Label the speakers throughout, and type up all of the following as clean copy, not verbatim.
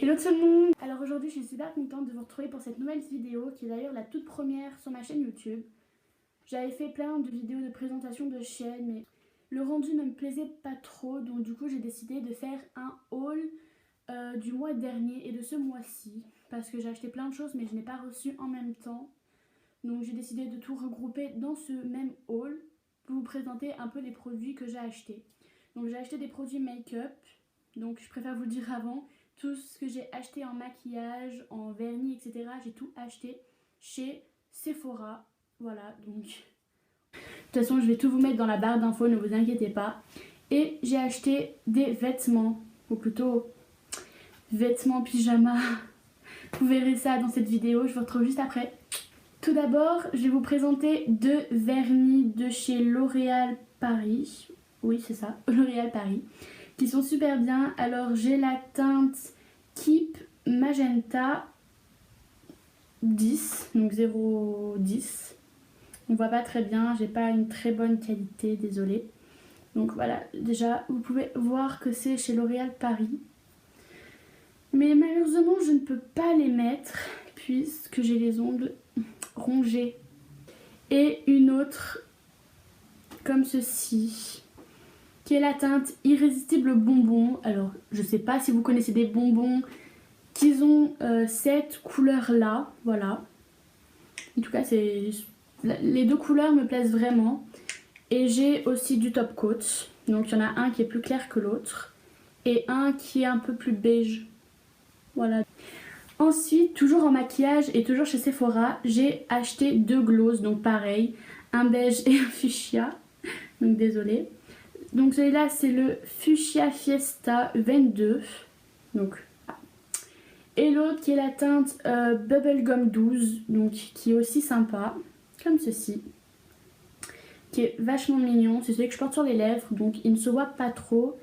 Speaker 1: Hello tout le monde. Alors aujourd'hui je suis super contente de vous retrouver pour cette nouvelle vidéo qui est d'ailleurs la toute première sur ma chaîne YouTube. J'avais fait plein de vidéos de présentation de chaîne mais le rendu ne me plaisait pas trop, donc du coup j'ai décidé de faire un haul du mois dernier et de ce mois-ci parce que j'ai acheté plein de choses mais je n'ai pas reçu en même temps. Donc j'ai décidé de tout regrouper dans ce même haul pour vous présenter un peu les produits que j'ai achetés. Donc j'ai acheté des produits make-up, donc je préfère vous le dire avant. Tout ce que j'ai acheté en maquillage, en vernis, etc. j'ai tout acheté chez Sephora. Voilà, donc... De toute façon, je vais tout vous mettre dans la barre d'infos, ne vous inquiétez pas. Et j'ai acheté des vêtements, ou plutôt vêtements pyjama. Vous verrez ça dans cette vidéo, je vous retrouve juste après. Tout d'abord, je vais vous présenter deux vernis de chez L'Oréal Paris. Oui, c'est ça, L'Oréal Paris. Qui sont super bien. Alors, j'ai la teinte Keep Magenta 10, donc 0,10. On voit pas très bien, j'ai pas une très bonne qualité, désolée. Donc voilà, déjà, vous pouvez voir que c'est chez L'Oréal Paris. Mais malheureusement, je ne peux pas les mettre puisque j'ai les ongles rongés. Et une autre comme ceci, qui est la teinte Irrésistible Bonbon. Alors, je sais pas si vous connaissez des bonbons qui ont cette couleur-là, voilà. En tout cas, les deux couleurs me plaisent vraiment. Et j'ai aussi du top coat. Donc, il y en a un qui est plus clair que l'autre. Et un qui est un peu plus beige. Voilà. Ensuite, toujours en maquillage et toujours chez Sephora, j'ai acheté deux glosses. Donc, pareil, un beige et un fuchsia. Donc, désolée. Donc celui-là c'est le Fuchsia Fiesta 22. Donc, et l'autre qui est la teinte Bubblegum 12. Donc qui est aussi sympa. Comme ceci. Qui est vachement mignon. C'est celui que je porte sur les lèvres. Donc il ne se voit pas trop.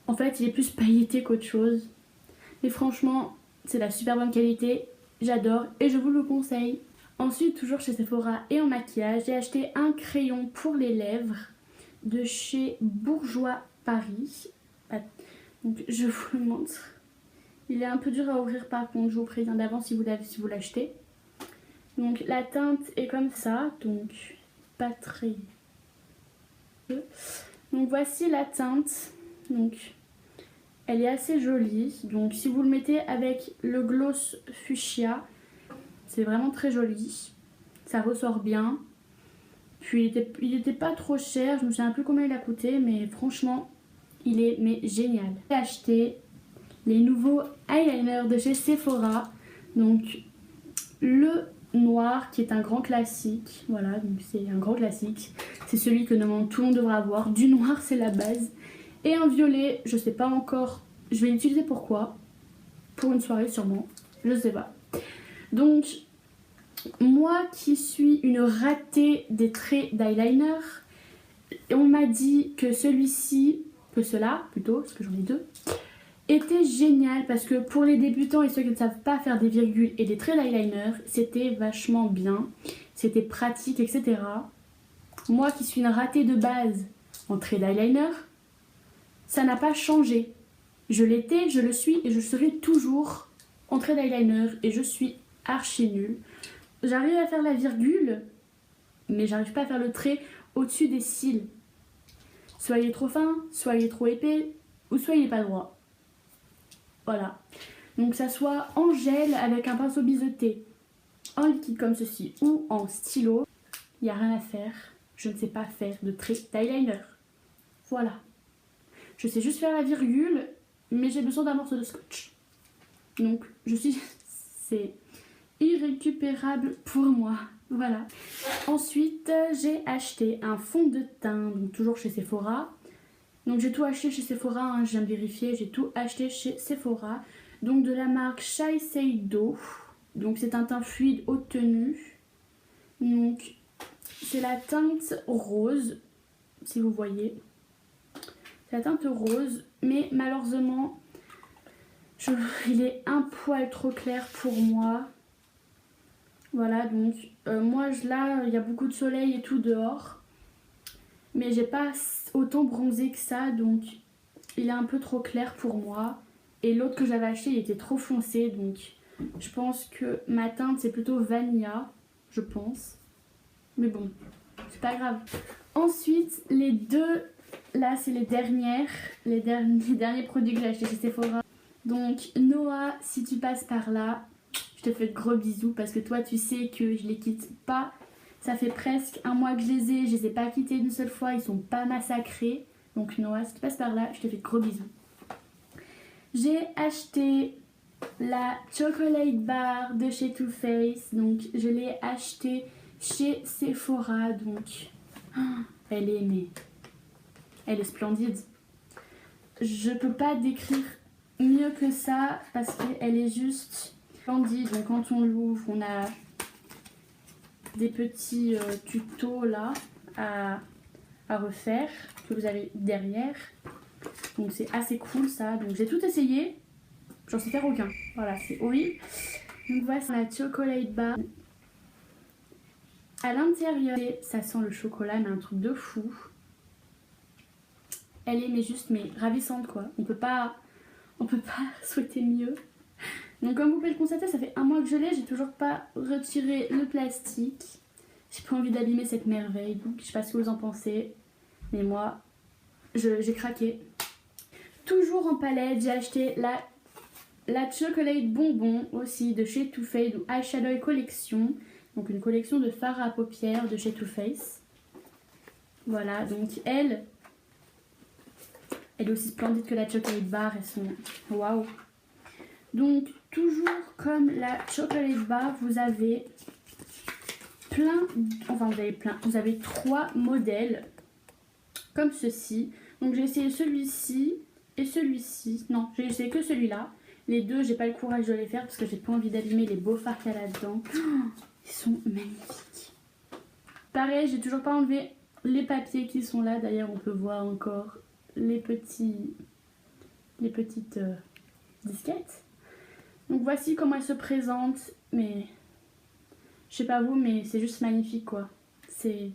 Speaker 1: En fait il est plus pailleté qu'autre chose. Mais franchement c'est la super bonne qualité. J'adore et je vous le conseille. Ensuite toujours chez Sephora et en maquillage, j'ai acheté un crayon pour les lèvres de chez Bourjois Paris. Donc je vous le montre. Il est un peu dur à ouvrir par contre, je vous préviens d'avance si vous l'achetez. Donc la teinte est comme ça, donc pas très... Donc voici la teinte. Donc elle est assez jolie. Donc si vous le mettez avec le gloss fuchsia, c'est vraiment très joli. Ça ressort bien. Puis il était pas trop cher, je me souviens plus combien il a coûté, mais franchement, il est génial. J'ai acheté les nouveaux eyeliners de chez Sephora. Donc le noir qui est un grand classique, voilà, donc c'est un grand classique. C'est celui que normalement tout le monde devrait avoir. Du noir c'est la base. Et un violet, je sais pas encore, je vais l'utiliser pourquoi. Pour une soirée sûrement, je sais pas. Donc... moi qui suis une ratée des traits d'eyeliner, on m'a dit que celui-ci, que cela plutôt, parce que j'en ai deux, était génial parce que pour les débutants et ceux qui ne savent pas faire des virgules et des traits d'eyeliner, c'était vachement bien, c'était pratique, etc. Moi qui suis une ratée de base en traits d'eyeliner, ça n'a pas changé. Je l'étais, je le suis et je serai toujours en traits d'eyeliner et je suis archi nulle. J'arrive à faire la virgule, mais j'arrive pas à faire le trait au-dessus des cils. Soyez trop fin, soyez trop épais, ou soyez pas droit. Voilà. Donc ça soit en gel avec un pinceau biseauté, en liquide comme ceci, ou en stylo, il n'y a rien à faire. Je ne sais pas faire de trait d'eyeliner. Voilà. Je sais juste faire la virgule, mais j'ai besoin d'un morceau de scotch. Donc c'est irrécupérable pour moi. Voilà. Ensuite, j'ai acheté un fond de teint, donc toujours chez Sephora. Donc j'ai tout acheté chez Sephora, hein, je viens de vérifier, j'ai tout acheté chez Sephora. Donc de la marque Shiseido. Donc c'est un teint fluide haute tenue. Donc c'est la teinte rose, si vous voyez. C'est la teinte rose, mais malheureusement, il est un poil trop clair pour moi. Voilà, donc moi là il y a beaucoup de soleil et tout dehors, mais j'ai pas autant bronzé que ça, donc il est un peu trop clair pour moi. Et l'autre que j'avais acheté, il était trop foncé, donc je pense que ma teinte c'est plutôt vanilla, je pense. Mais bon, c'est pas grave. Ensuite, les deux, là c'est les derniers produits que j'ai achetés chez Sephora. Donc Noah, si tu passes par là, je te fais de gros bisous parce que toi tu sais que je les quitte pas. Ça fait presque un mois que je les ai pas quittés une seule fois, ils sont pas massacrés. Donc Noah, si tu passes par là, je te fais de gros bisous. J'ai acheté la Chocolate Bar de chez Too Faced. Donc je l'ai acheté chez Sephora. Donc elle est aimée. Elle est splendide. Je peux pas décrire mieux que ça parce qu'elle est juste splendide. Donc quand on l'ouvre, on a des petits tutos là à refaire que vous avez derrière. Donc c'est assez cool ça. Donc j'ai tout essayé. J'en sais faire aucun. Voilà, c'est oui. Donc voici la Chocolate Bar. À l'intérieur, ça sent le chocolat, mais un truc de fou. Elle est mais ravissante quoi. On peut pas souhaiter mieux. Donc comme vous pouvez le constater, ça fait un mois que je l'ai. J'ai toujours pas retiré le plastique. J'ai pas envie d'abîmer cette merveille. Donc je sais pas ce que vous en pensez. Mais moi, j'ai craqué. Toujours en palette, j'ai acheté la Chocolate Bonbon aussi de chez Too Faced ou Eyeshadow Collection. Donc une collection de fards à paupières de chez Too Faced. Voilà, donc elle est aussi splendide que la Chocolate Bar. Elles sont waouh. Donc toujours comme la Chocolate Bar, vous avez vous avez 3 modèles comme ceci. Donc j'ai essayé celui-ci et celui-ci. Non, j'ai essayé que celui-là. Les deux, j'ai pas le courage de les faire parce que j'ai pas envie d'abîmer les beaux fards qu'il y a là-dedans. Ils sont magnifiques. Pareil, j'ai toujours pas enlevé les papiers qui sont là. D'ailleurs, on peut voir encore les petites disquettes. Donc voici comment elle se présente. Mais je sais pas vous, mais c'est juste magnifique quoi. C'est...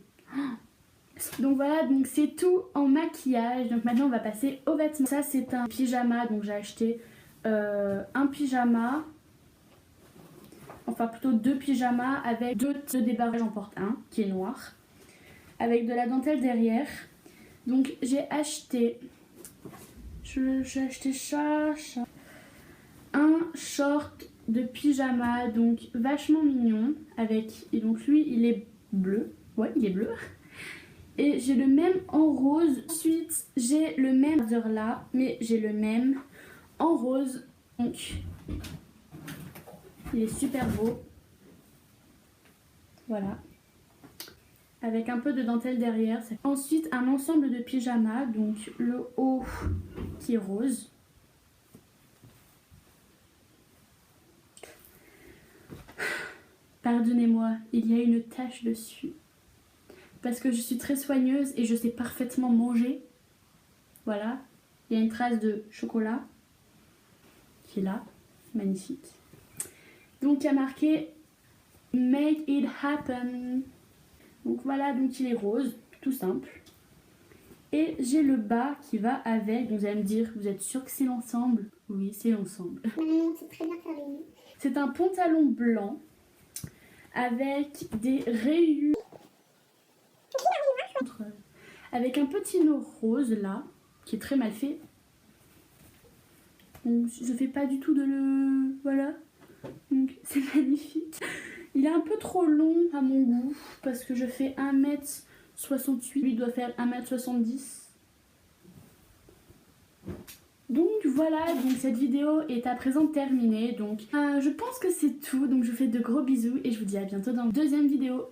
Speaker 1: Donc voilà, donc c'est tout en maquillage. Donc maintenant on va passer aux vêtements. Ça c'est un pyjama, donc j'ai acheté un pyjama, enfin plutôt 2 pyjamas avec 2 débarras. J'en porte un qui est noir avec de la dentelle derrière. Donc j'ai acheté un short de pyjama, donc vachement mignon, avec, et donc lui il est bleu, ouais il est bleu. Et j'ai le même en rose. Ensuite, j'ai le même là, mais j'ai le même en rose. Donc, il est super beau. Voilà. Avec un peu de dentelle derrière. Ensuite, un ensemble de pyjamas. Donc, le haut qui est rose. Pardonnez-moi, il y a une tache dessus. Parce que je suis très soigneuse et je sais parfaitement manger. Voilà. Il y a une trace de chocolat qui est là. Magnifique. Donc il y a marqué Make it happen. Donc voilà, donc il est rose. Tout simple. Et j'ai le bas qui va avec. Donc vous allez me dire, vous êtes sûr que c'est l'ensemble? Oui, c'est l'ensemble.
Speaker 2: C'est très bien carré.
Speaker 1: C'est un pantalon blanc avec des rayures. Avec un petit nœud rose là, qui est très mal fait. Donc, je fais pas du tout de le... Voilà. Donc c'est magnifique. Il est un peu trop long à mon goût, parce que je fais 1m68. Lui doit faire 1m70. Donc voilà, donc cette vidéo est à présent terminée. Donc je pense que c'est tout. Donc je vous fais de gros bisous et je vous dis à bientôt dans une deuxième vidéo.